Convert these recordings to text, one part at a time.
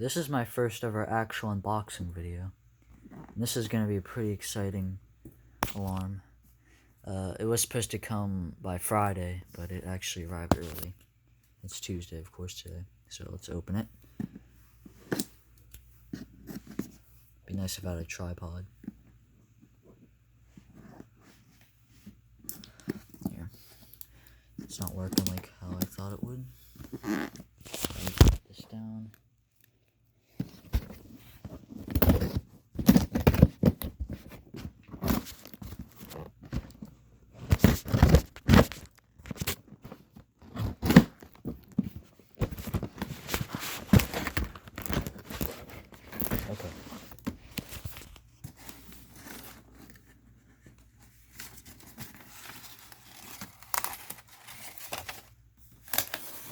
this is my first ever actual unboxing video. This is going to be a pretty exciting alarm. It was supposed to come by Friday, but it actually arrived early. It's Tuesday, of course, today. So let's open it. Be nice if I had a tripod. Here. It's not working like how I thought it would. Let me put this down. Okay.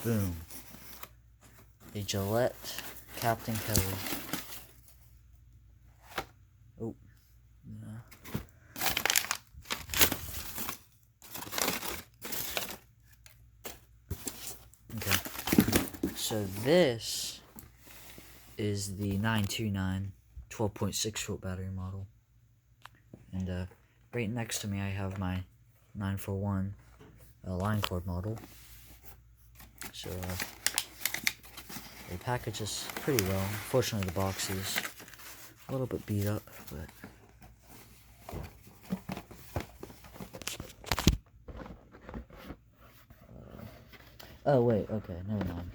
Boom. A Gillette Captain Kelly. Oh. Yeah. Okay. So this is the 929 12.6 volt battery model. And right next to me I have my 941 line cord model. So they package this pretty well. Unfortunately the box is a little bit beat up, but oh wait, okay, never mind.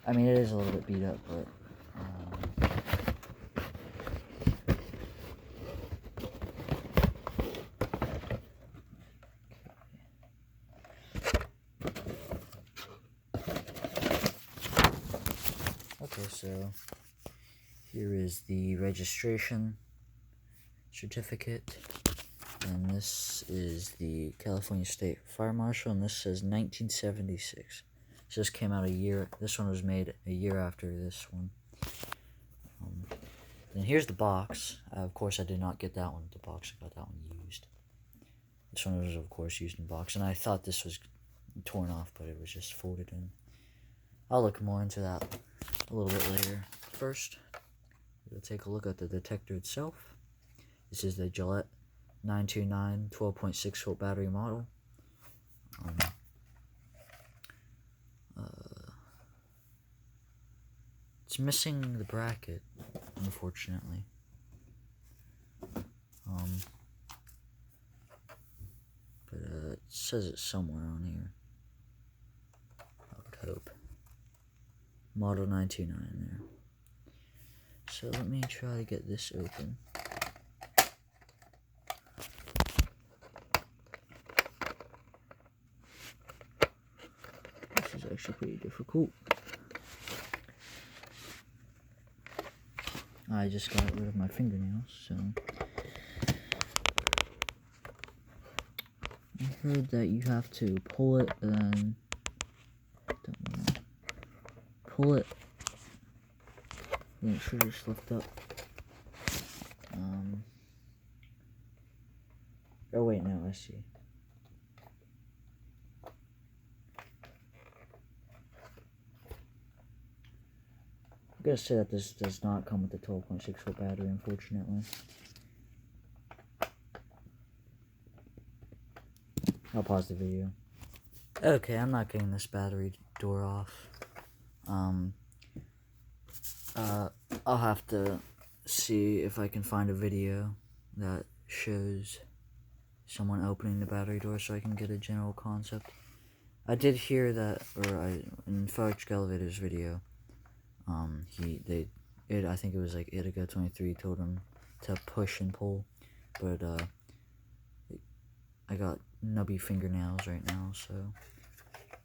I mean, it is a little bit beat up, but okay, so here is the registration certificate, and this is the California State Fire Marshal, and this says 1976. This came out a year. This one was made a year after this one. Then here's the box. Of course, I did not get that one. The box, I got that one used. This one was, of course, used in box, and I thought this was torn off, but it was just folded in. I'll look more into that a little bit later. First, we'll take a look at the detector itself. This is the Gillette 929 12.6 volt battery model. It's missing the bracket, unfortunately. But it says it somewhere on here. I would hope. Model 929 there. So let me try to get this open. This is actually pretty difficult. I just got rid of my fingernails, so I heard that you have to pull it and then pull it and it should just lift up. Oh wait, no, I see. I'm gonna say that this does not come with the 12.6 volt battery, unfortunately. I'll pause the video. Okay, I'm not getting this battery door off. I'll have to see if I can find a video that shows someone opening the battery door so I can get a general concept. I did hear that, in Fudge Elevator's video, I think it was like Itiga23 told him to push and pull, but I got nubby fingernails right now, so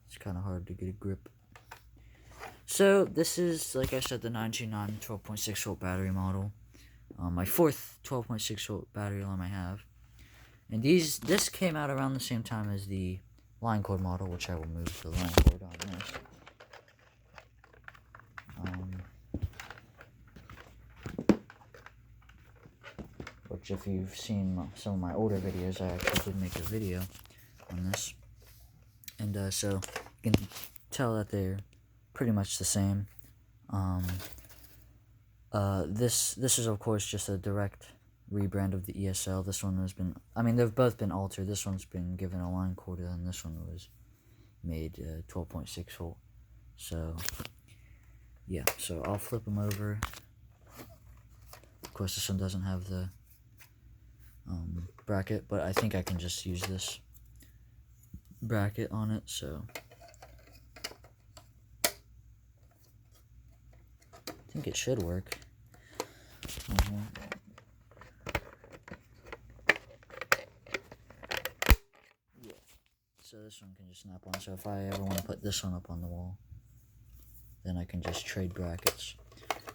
it's kind of hard to get a grip. So this is, like I said, the 929 12.6 volt battery model. My fourth 12.6 volt battery alarm I have, and this came out around the same time as the line cord model, which I will move the line cord on this. Which, if you've seen some of my older videos, I actually did make a video on this. And so you can tell that they're pretty much the same. This is of course just a direct rebrand of the ESL. This one has been, I mean, they've both been altered. This one's been given a line cord, and this one was made 12.6 volt. So yeah, so I'll flip them over. Of course, this one doesn't have the bracket, but I think I can just use this bracket on it. So I think it should work. Yeah. So this one can just snap on. So if I ever want to put this one up on the wall, then I can just trade brackets.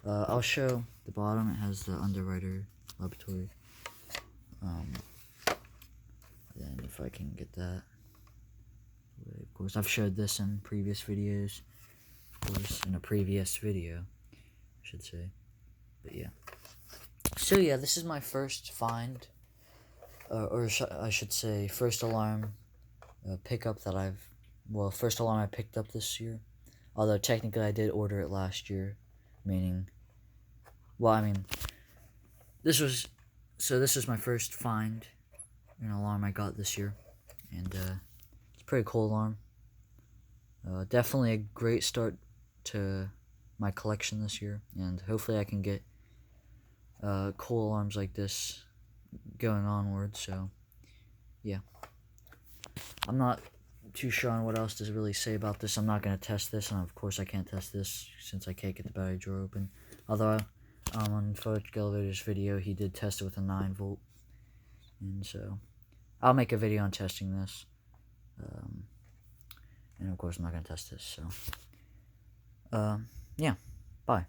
I'll show the bottom. It has the Underwriter laboratory. Then if I can get that, of course I've showed this in previous videos. Of course, in a previous video, I should say. But yeah. So yeah, this is my first find, I should say first alarm pickup that first alarm I picked up this year. Although technically I did order it last year, meaning, well, I mean, this is my first find, an alarm I got this year, and it's a pretty cool alarm. Definitely a great start to my collection this year, and hopefully I can get cool alarms like this going onward. So yeah, I'm not too sure on what else to really say about this. I'm not going to test this, and of course I can't test this since I can't get the battery drawer open. Although on Photic Elevator's video, he did test it with a 9 volt, and so I'll make a video on testing this. And of course I'm not going to test this, so yeah, bye.